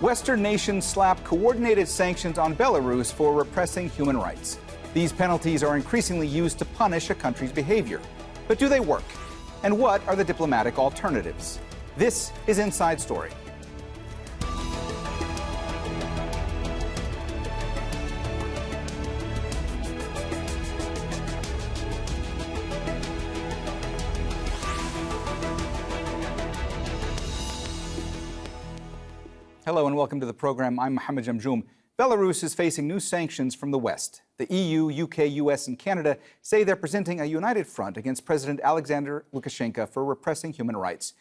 Western nations slap coordinated sanctions on Belarus for repressing human rights. These penalties are increasingly used to punish a country's behavior. But do they work? And what are the diplomatic alternatives? This is Inside Story. Hello and welcome to the program. I'm Mohammed Jamjoom. Belarus is facing new sanctions from the West. The EU, UK, US, and Canada say they're presenting a united front against President Alexander Lukashenko for repressing human rights.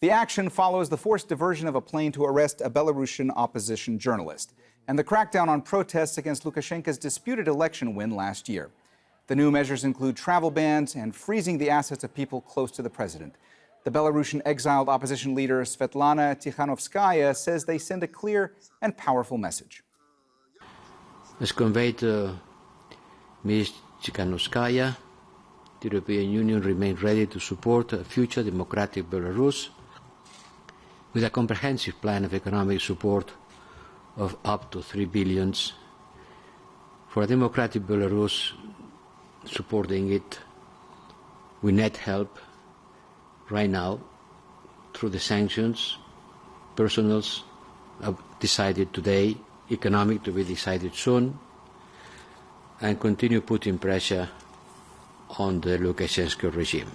The action follows the forced diversion of a plane to arrest a Belarusian opposition journalist and the crackdown on protests against Lukashenko's disputed election win last year. The new measures include travel bans and freezing the assets of people close to the president. The Belarusian exiled opposition leader Svetlana Tikhanovskaya says they send a clear and powerful message. As conveyed to Ms. Tikhanovskaya, the European Union remains ready to support a future democratic Belarus with a comprehensive plan of economic support of up to 3 billion for a democratic Belarus. Supporting it, we need help right now through the sanctions, personals decided today, economic to be decided soon, and continue putting pressure on the Lukashenko regime.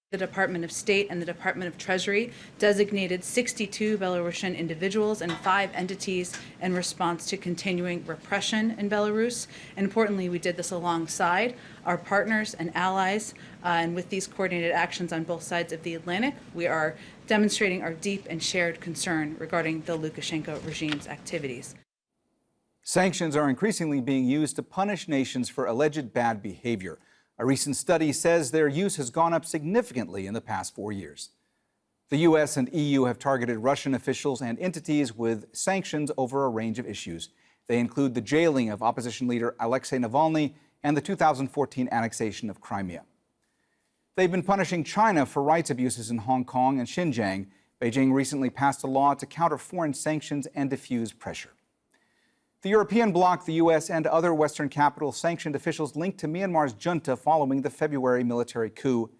The Department of State and the Department of Treasury designated 62 Belarusian individuals and 5 entities in response to continuing repression in Belarus. And importantly, we did this alongside our partners and allies. And with these coordinated actions on both sides of the Atlantic, we are demonstrating our deep and shared concern regarding the Lukashenko regime's activities. Sanctions are increasingly being used to punish nations for alleged bad behavior. A recent study says their use has gone up significantly in the past 4 years. The US and EU have targeted Russian officials and entities with sanctions over a range of issues. They include the jailing of opposition leader Alexei Navalny and the 2014 annexation of Crimea. They've been punishing China for rights abuses in Hong Kong and Xinjiang. Beijing recently passed a law to counter foreign sanctions and diffuse pressure. The European bloc, the US, and other Western capitals sanctioned officials linked to Myanmar's junta following the February military coup.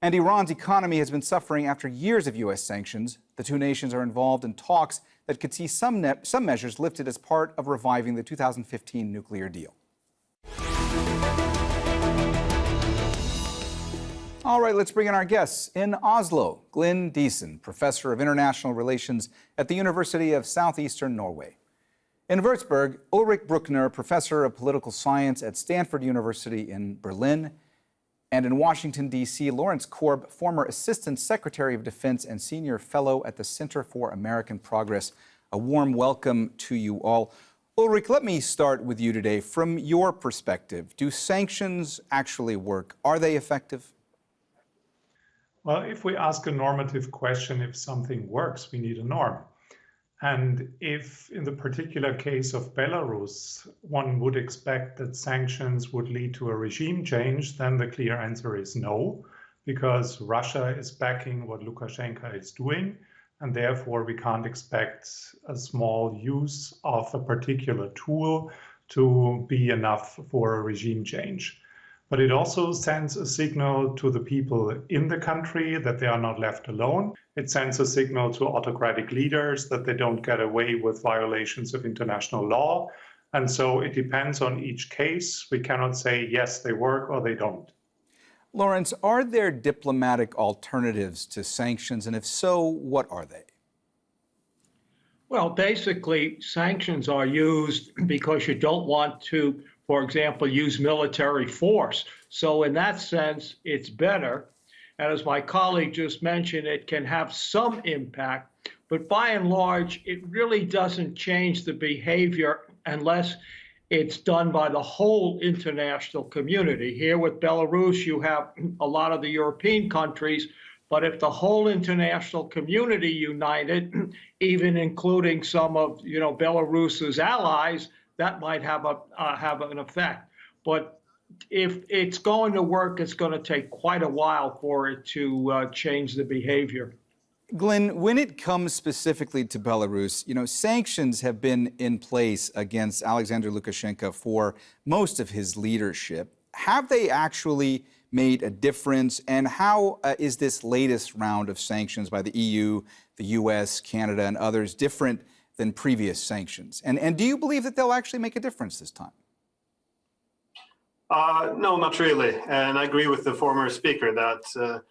And Iran's economy has been suffering after years of US sanctions. The two nations are involved in talks that could see some measures lifted as part of reviving the 2015 nuclear deal. All right, let's bring in our guests. In Oslo, Diesen, professor of international relations at the University of Southeastern Norway. In Würzburg, Ulrich Brueckner, professor of political science at Stanford University in Berlin. And in Washington, D.C., Lawrence Korb, former assistant secretary of defense and senior fellow at the Center for American Progress. A warm welcome to you all. Ulrich, let me start with you today. From your perspective, do sanctions actually work? Are they effective? Well, if we ask a normative question, if something works, we need a norm. And if, in the particular case of Belarus, one would expect that sanctions would lead to a regime change, then the clear answer is no, because Russia is backing what Lukashenko is doing, and therefore we can't expect a small use of a particular tool to be enough for a regime change. But it also sends a signal to the people in the country that they are not left alone. It sends a signal to autocratic leaders that they don't get away with violations of international law. And so it depends on each case. We cannot say, yes, they work or they don't. Lawrence, are there diplomatic alternatives to sanctions? And if so, what are they? Well, basically, sanctions are used because you don't want to, for example, use military force. So in that sense, it's better. And as my colleague just mentioned, it can have some impact. But by and large, it really doesn't change the behavior unless it's done by the whole international community. Here with Belarus, you have a lot of the European countries. But if the whole international community united, even including some of Belarus's allies, that might have an effect. But if it's going to work, it's going to take quite a while for it to change the behavior. Glenn, when it comes specifically to Belarus, sanctions have been in place against Alexander Lukashenko for most of his leadership. Have they actually made a difference? And how is this latest round of sanctions by the EU, the US, Canada, and others different than previous sanctions? And do you believe that they'll actually make a difference this time? No, not really. And I agree with the former speaker that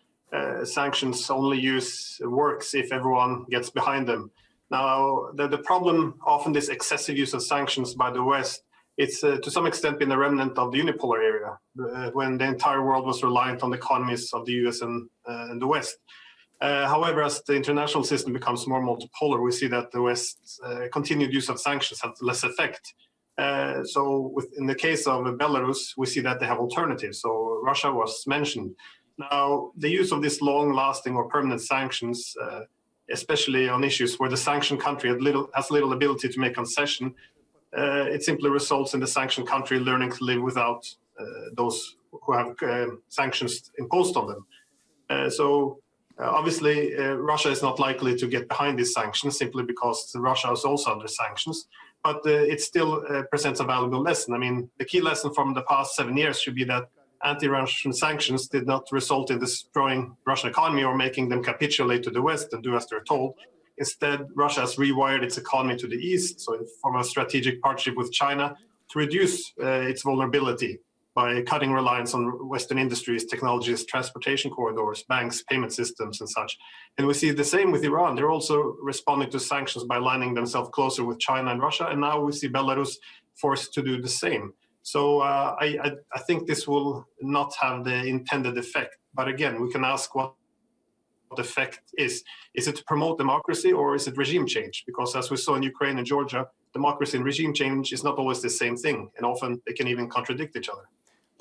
sanctions only works if everyone gets behind them. Now, the problem, often this excessive use of sanctions by the West, it's to some extent been a remnant of the unipolar era, when the entire world was reliant on the economies of the US and the West. However, as the international system becomes more multipolar, we see that the West's continued use of sanctions has less effect. So in the case of Belarus, we see that they have alternatives. So Russia was mentioned. Now, the use of these long-lasting or permanent sanctions, especially on issues where the sanctioned country has little ability to make concession, it simply results in the sanctioned country learning to live without those who have sanctions imposed on them. Obviously, Russia is not likely to get behind these sanctions simply because Russia is also under sanctions, but it still presents a valuable lesson. I mean, the key lesson from the past 7 years should be that anti-Russian sanctions did not result in destroying Russian economy or making them capitulate to the West and do as they're told. Instead, Russia has rewired its economy to the East, so in form of a strategic partnership with China, to reduce its vulnerability by cutting reliance on Western industries, technologies, transportation corridors, banks, payment systems, and such. And we see the same with Iran. They're also responding to sanctions by aligning themselves closer with China and Russia, and now we see Belarus forced to do the same. So I think this will not have the intended effect. But again, we can ask what the effect is. Is it to promote democracy or is it regime change? Because as we saw in Ukraine and Georgia, democracy and regime change is not always the same thing. And often they can even contradict each other.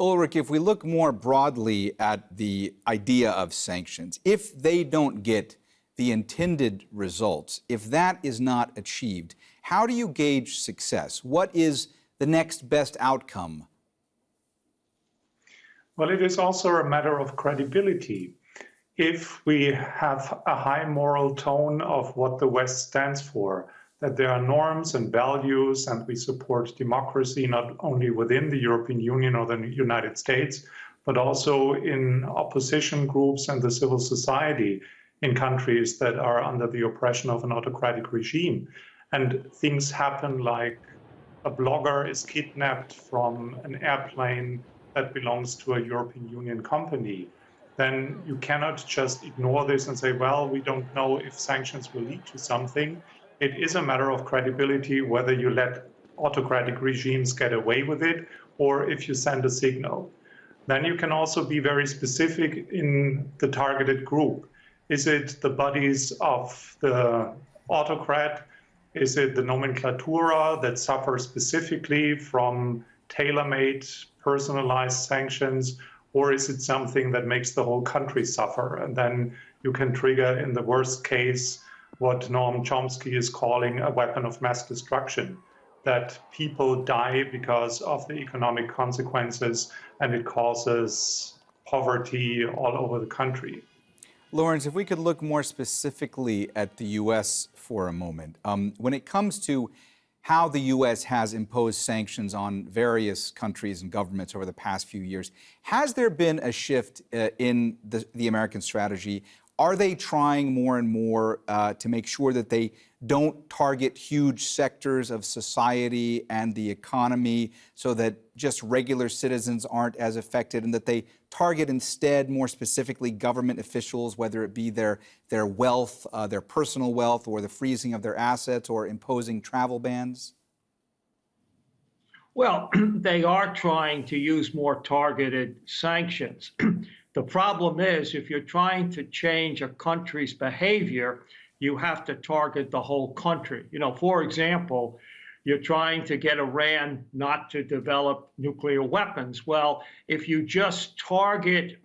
Ulrich, if we look more broadly at the idea of sanctions, if they don't get the intended results, if that is not achieved, how do you gauge success? What is the next best outcome? Well, it is also a matter of credibility. If we have a high moral tone of what the West stands for, that there are norms and values, and we support democracy not only within the European Union or the United States, but also in opposition groups and the civil society in countries that are under the oppression of an autocratic regime. And things happen like a blogger is kidnapped from an airplane that belongs to a European Union company, then you cannot just ignore this and say, well, we don't know if sanctions will lead to something. It is a matter of credibility whether you let autocratic regimes get away with it or if you send a signal. Then you can also be very specific in the targeted group. Is it the buddies of the autocrat? Is it the nomenclatura that suffers specifically from tailor-made, personalized sanctions? Or is it something that makes the whole country suffer? And then you can trigger, in the worst case, what Noam Chomsky is calling a weapon of mass destruction, that people die because of the economic consequences and it causes poverty all over the country. Lawrence, if we could look more specifically at the U.S. for a moment. When it comes to how the U.S. has imposed sanctions on various countries and governments over the past few years, has there been a shift in the American strategy? Are they trying more and more to make sure that they don't target huge sectors of society and the economy so that just regular citizens aren't as affected, and that they target instead more specifically government officials, whether it be their wealth, their personal wealth, or the freezing of their assets, or imposing travel bans? Well, they are trying to use more targeted sanctions. The problem is, if you're trying to change a country's behavior, you have to target the whole country. For example, you're trying to get Iran not to develop nuclear weapons. Well, if you just target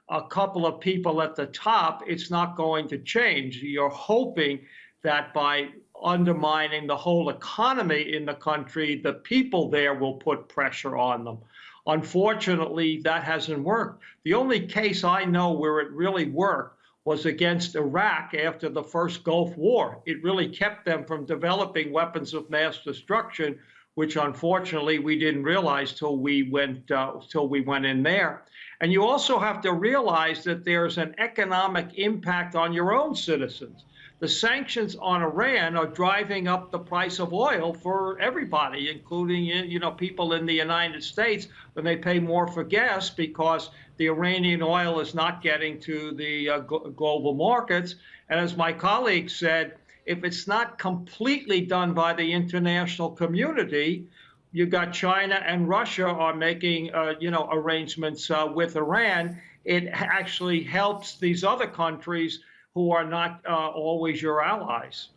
a couple of people at the top, it's not going to change. You're hoping that by undermining the whole economy in the country, the people there will put pressure on them. Unfortunately, that hasn't worked. The only case I know where it really worked was against Iraq after the first Gulf War. It really kept them from developing weapons of mass destruction, which unfortunately we didn't realize till we went in there. And you also have to realize that there's an economic impact on your own citizens. The sanctions on Iran are driving up the price of oil for everybody, including people in the United States, when they pay more for gas because the Iranian oil is not getting to the global markets. And as my colleague said, if it's not completely done by the international community, you've got China and Russia are making arrangements with Iran. It actually helps these other countries who are not always your allies.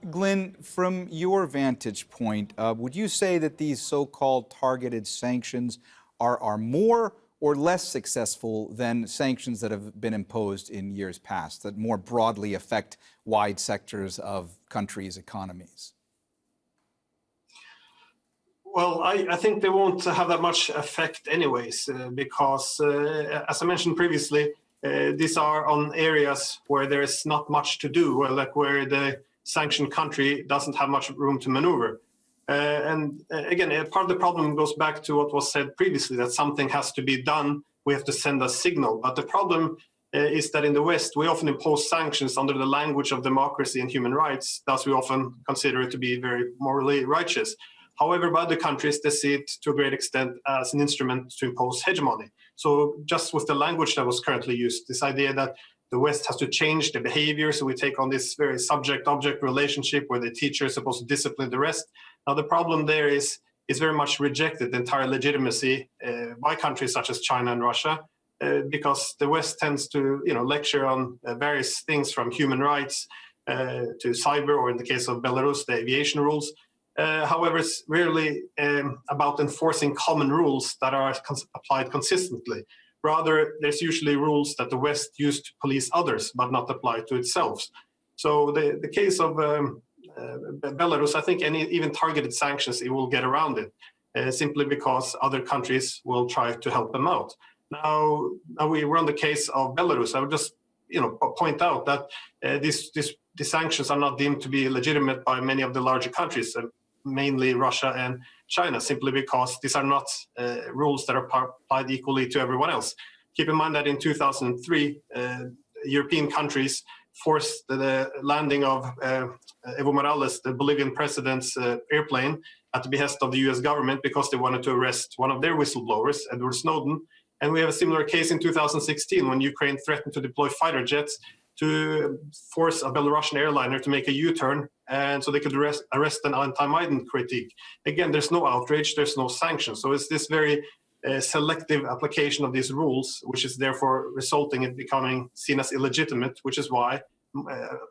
Glenn, from your vantage point, would you say that these so-called targeted sanctions are more or less successful than sanctions that have been imposed in years past, that more broadly affect wide sectors of countries' economies? Well, I think they won't have that much effect anyways, because, as I mentioned previously, these are on areas where there is not much to do, like where the sanctioned country doesn't have much room to maneuver. And again, part of the problem goes back to what was said previously, that something has to be done. We have to send a signal. But the problem is that in the West, we often impose sanctions under the language of democracy and human rights. Thus, we often consider it to be very morally righteous. However, by other countries, they see it to a great extent as an instrument to impose hegemony. So just with the language that was currently used, this idea that the West has to change the behavior, so we take on this very subject-object relationship where the teacher is supposed to discipline the rest. Now, the problem there is very much rejected, the entire legitimacy by countries such as China and Russia, because the West tends to lecture on various things from human rights to cyber, or in the case of Belarus, the aviation rules. However, it's rarely about enforcing common rules that are applied consistently. Rather, there's usually rules that the West used to police others, but not apply to itself. So the case of Belarus, I think even targeted sanctions, it will get around it, simply because other countries will try to help them out. Now we're on the case of Belarus. I would just point out that these sanctions are not deemed to be legitimate by many of the larger countries, mainly Russia and China, simply because these are not rules that are applied equally to everyone else. Keep in mind that in 2003, European countries forced the landing of Evo Morales, the Bolivian president's airplane, at the behest of the US government because they wanted to arrest one of their whistleblowers, Edward Snowden. And we have a similar case in 2016 when Ukraine threatened to deploy fighter jets to force a Belarusian airliner to make a U-turn, and so they could arrest an anti-Maidan critique. Again, there's no outrage, there's no sanction. So it's this very selective application of these rules, which is therefore resulting in becoming seen as illegitimate, which is why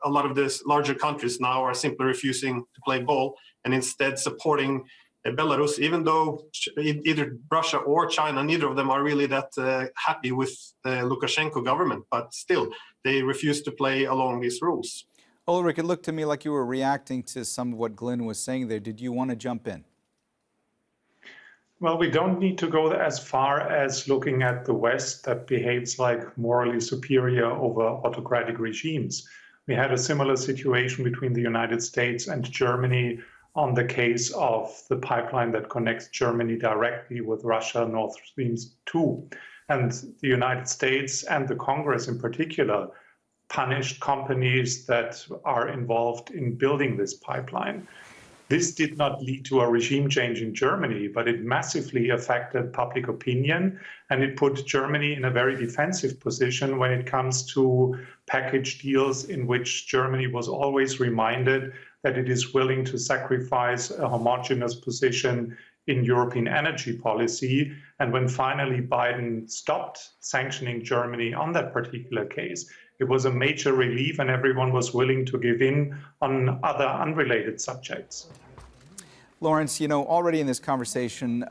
a lot of these larger countries now are simply refusing to play ball and instead supporting Belarus, even though either Russia or China, neither of them are really that happy with the Lukashenko government, but still they refuse to play along these rules. Ulrich, it looked to me like you were reacting to some of what Glenn was saying there. Did you want to jump in? Well, we don't need to go as far as looking at the West that behaves like morally superior over autocratic regimes. We had a similar situation between the United States and Germany on the case of the pipeline that connects Germany directly with Russia, Nord Stream 2. And the United States and the Congress in particular punished companies that are involved in building this pipeline. This did not lead to a regime change in Germany, but it massively affected public opinion, and it put Germany in a very defensive position when it comes to package deals in which Germany was always reminded that it is willing to sacrifice a homogeneous position in European energy policy. And when finally Biden stopped sanctioning Germany on that particular case, it was a major relief and everyone was willing to give in on other unrelated subjects. Lawrence, already in this conversation,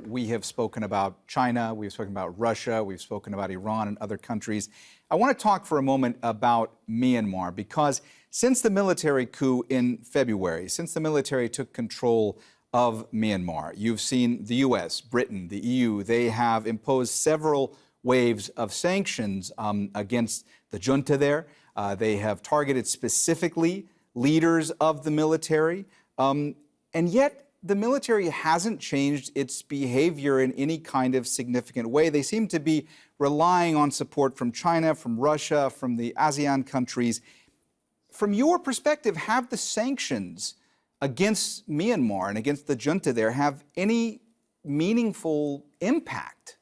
we have spoken about China, we've spoken about Russia, we've spoken about Iran and other countries. I want to talk for a moment about Myanmar, because since the military coup in February, since the military took control of Myanmar, you've seen the US, Britain, the EU, they have imposed several waves of sanctions against the junta there. They have targeted specifically leaders of the military. And yet, the military hasn't changed its behavior in any kind of significant way. They seem to be relying on support from China, from Russia, from the ASEAN countries. From your perspective, have the sanctions against Myanmar and against the junta there have any meaningful impact?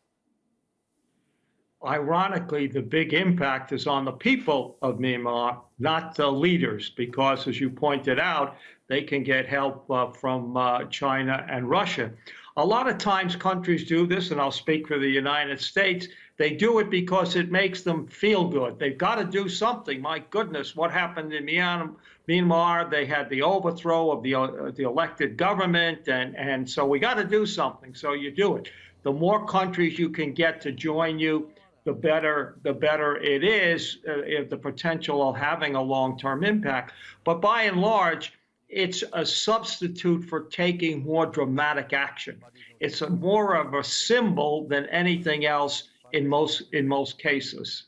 Ironically, the big impact is on the people of Myanmar, not the leaders, because as you pointed out, they can get help from China and Russia. A lot of times countries do this, and I'll speak for the United States. They do it because it makes them feel good. They've got to do something. My goodness, what happened in Myanmar? They had the overthrow of the elected government, and so we got to do something. So you do it. The more countries you can get to join you, the better it is, the potential of having a long-term impact. But by and large, it's a substitute for taking more dramatic action. It's more of a symbol than anything else in most cases.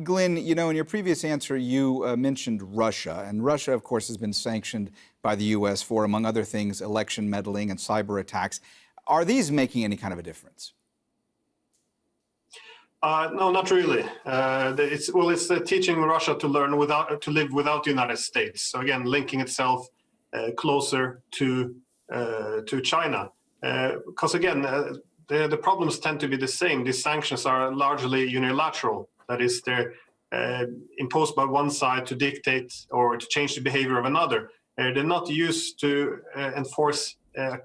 Glenn, you know, in your previous answer, you mentioned Russia. And Russia, of course, has been sanctioned by the U.S. for, among other things, election meddling and cyber attacks. Are these making any kind of a difference? No, not really. It's teaching Russia to learn to live without the United States. So again, linking itself closer to China. Because again, the problems tend to be the same. These sanctions are largely unilateral. That is, they're imposed by one side to dictate or to change the behavior of another. They're not used to enforce a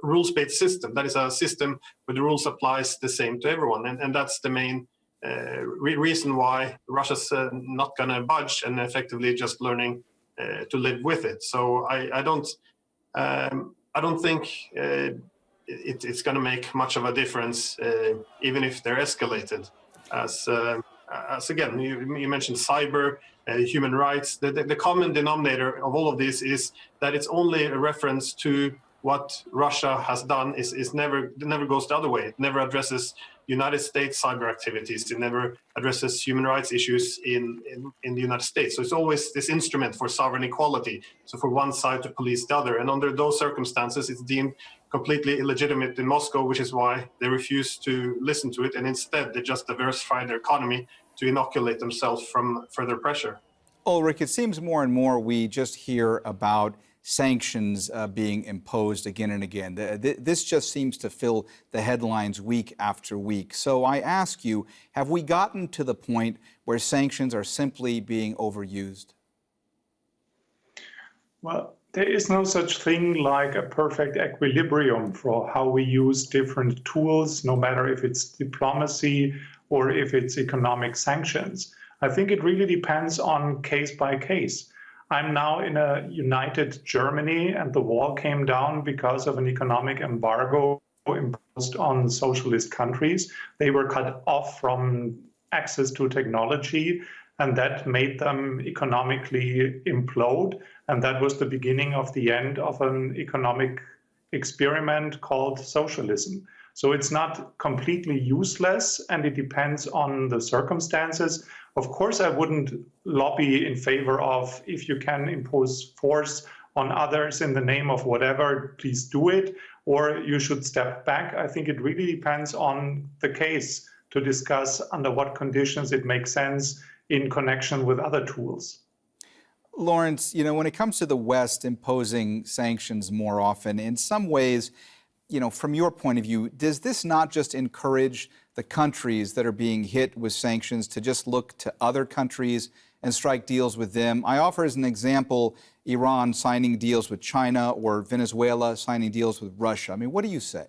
rules-based system. That is a system where the rules applies the same to everyone, and that's the main reason why Russia's not going to budge and effectively just learning to live with it. So I don't think it's going to make much of a difference, even if they're escalated. As again, you mentioned cyber, human rights. The common denominator of all of this is that it's only a reference to what Russia has done. It never goes the other way. It never addresses United States cyber activities. It never addresses human rights issues in the United States. So it's always this instrument for sovereign equality. So for one side to police the other. And under those circumstances, it's deemed completely illegitimate in Moscow, which is why they refuse to listen to it. And instead, they just diversify their economy to inoculate themselves from further pressure. Ulrich, it seems more and more we just hear about sanctions being imposed again and again. This just seems to fill the headlines week after week. So I ask you, have we gotten to the point where sanctions are simply being overused? Well, there is no such thing like a perfect equilibrium for how we use different tools, no matter if it's diplomacy or if it's economic sanctions. I think it really depends on case by case. I'm now in a united Germany, and the wall came down because of an economic embargo imposed on socialist countries. They were cut off from access to technology, and that made them economically implode. And that was the beginning of the end of an economic experiment called socialism. So it's not completely useless, and it depends on the circumstances. Of course, I wouldn't lobby in favor of, if you can impose force on others in the name of whatever, please do it, or you should step back. I think it really depends on the case to discuss under what conditions it makes sense in connection with other tools. Lawrence, you know, when it comes to the West imposing sanctions more often, in some ways, you know, from your point of view, does this not just encourage the countries that are being hit with sanctions to just look to other countries and strike deals with them? I offer as an example Iran signing deals with China or Venezuela signing deals with Russia. I mean, what do you say?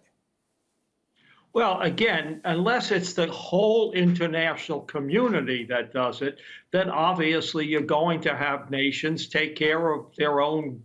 Well, again, unless it's the whole international community that does it, then obviously you're going to have nations take care of their own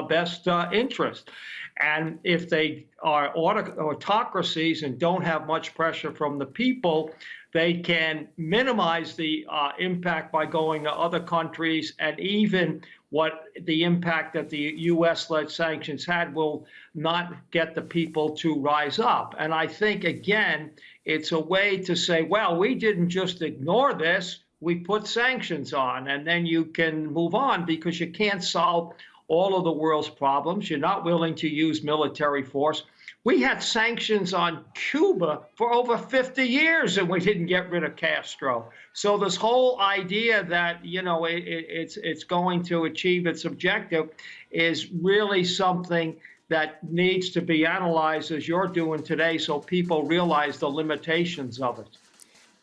best interest. And if they are autocracies and don't have much pressure from the people, they can minimize the impact by going to other countries, and even what the impact that the U.S.-led sanctions had will not get the people to rise up. And I think, again, It's a way to say, well, we didn't just ignore this, we put sanctions on, and then you can move on because you can't solve all of the world's problems. You're not willing to use military force. We had sanctions on Cuba for over 50 years and we didn't get rid of Castro. So this whole idea that, you know, it's going to achieve its objective is really something that needs to be analyzed as you're doing today so people realize the limitations of it.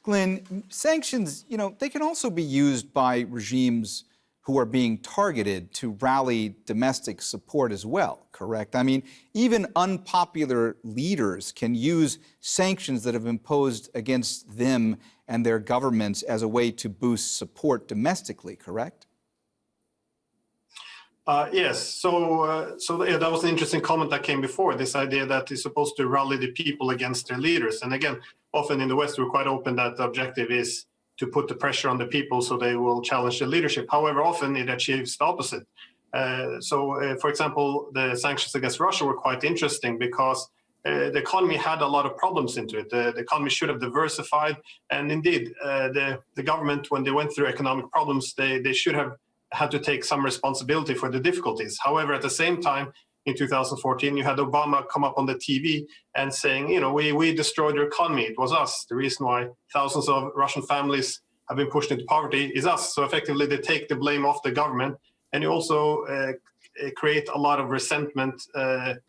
Glenn, sanctions, you know, they can also be used by regimes who are being targeted to rally domestic support as well, correct? I mean, even unpopular leaders can use sanctions that have been imposed against them and their governments as a way to boost support domestically, correct? Yes, so yeah, that was an interesting comment that came before, this idea that it's supposed to rally the people against their leaders. And again, often in the West, we're quite open that the objective is to put the pressure on the people so they will challenge the leadership. However, often it achieves the opposite. For example, the sanctions against Russia were quite interesting because the economy had a lot of problems into it. The economy should have diversified. And indeed, the government, when they went through economic problems, they should have had to take some responsibility for the difficulties. However, at the same time, in 2014, you had Obama come up on the TV and saying, you know, we destroyed your economy. It was us. The reason why thousands of Russian families have been pushed into poverty is us. So effectively, they take the blame off the government. And you also create a lot of resentment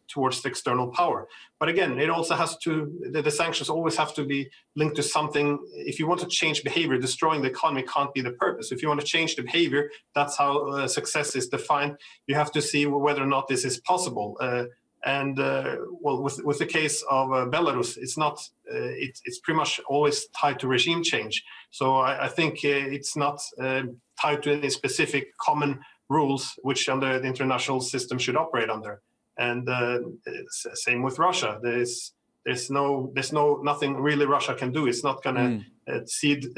towards the external power. But again, it also has to, the sanctions always have to be linked to something. If you want to change behavior, destroying the economy can't be the purpose. If you want to change the behavior, that's how success is defined. You have to see whether or not this is possible. Well, with the case of Belarus, it's not. It's pretty much always tied to regime change. So I think it's not tied to any specific common rules which under the international system should operate under. And same with Russia. There's nothing really Russia can do. It's not going to cede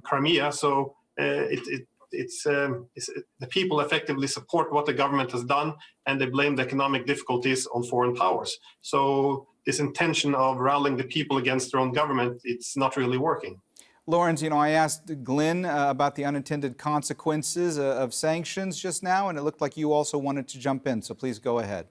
Crimea. So it's the people effectively support what the government has done, and they blame the economic difficulties on foreign powers. So this intention of rallying the people against their own government, it's not really working. Lawrence, you know, I asked Glenn about the unintended consequences of sanctions just now, and it looked like you also wanted to jump in, so please go ahead.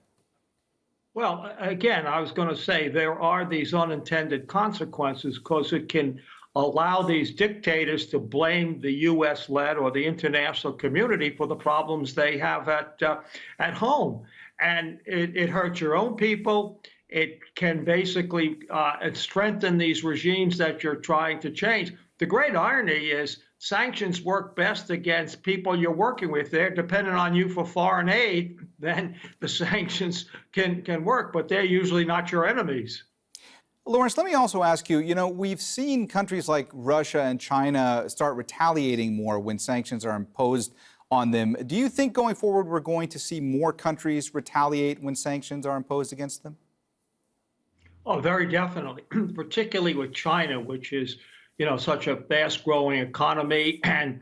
Well, again, I was going to say there are these unintended consequences because it can allow these dictators to blame the U.S.-led or the international community for the problems they have at home. And it hurts your own people. It can basically strengthen these regimes that you're trying to change. The great irony is sanctions work best against people you're working with. They're dependent on you for foreign aid, then the sanctions can work, but they're usually not your enemies. Lawrence, let me also ask you, you know, we've seen countries like Russia and China start retaliating more when sanctions are imposed on them. Do you think going forward we're going to see more countries retaliate when sanctions are imposed against them? Oh, very definitely, particularly with China, which is, you know, such a fast-growing economy, and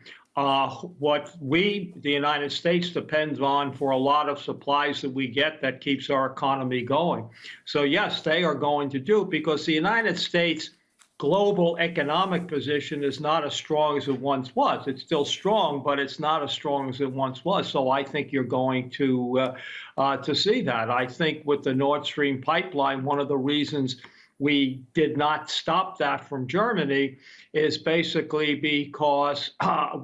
what we, the United States, depends on for a lot of supplies that we get that keeps our economy going. So yes, they are going to do it because the United States' global economic position is not as strong as it once was. It's still strong, but it's not as strong as it once was. So I think you're going to see that. I think with the Nord Stream pipeline, one of the reasons we did not stop that from Germany is basically because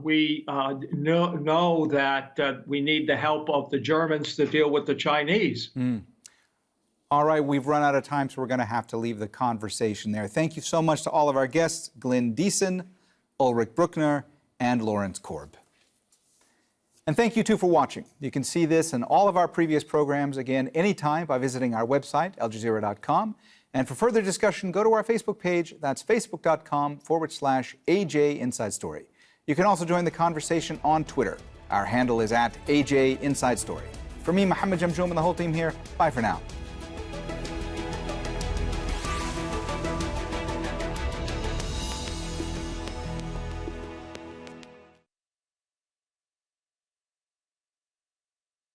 we know that we need the help of the Germans to deal with the Chinese. All right, we've run out of time, so we're going to have to leave the conversation there. Thank you so much to all of our guests, Glenn Diesen, Ulrich Brueckner, and Lawrence Korb. And thank you, too, for watching. You can see this and all of our previous programs again anytime by visiting our website, aljazeera.com. And for further discussion, go to our Facebook page. That's facebook.com/AJ Inside Story. You can also join the conversation on Twitter. Our handle is @AJ Inside Story. For me, Mohammed, Jamjoom, and the whole team here, bye for now.